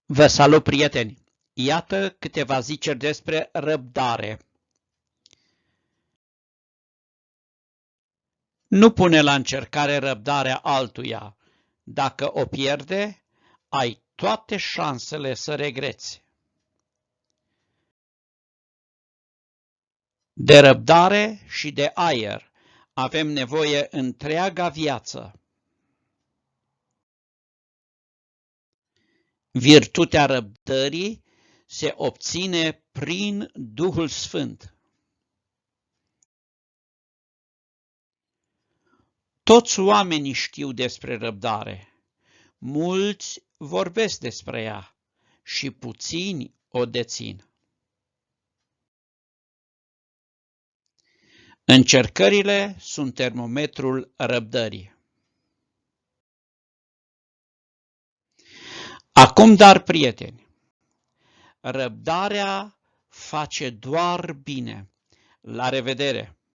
Vă salut, prieteni! Iată câteva ziceri despre răbdare. Nu pune la încercare răbdarea altuia. Dacă o pierde, ai toate șansele să regreți. De răbdare și de aer avem nevoie întreaga viață. Virtutea răbdării se obține prin Duhul Sfânt. Toți oamenii știu despre răbdare. Mulți vorbesc despre ea și puțini o dețin. Încercările sunt termometrul răbdării. Acum, dar, prieteni, răbdarea face doar bine. La revedere!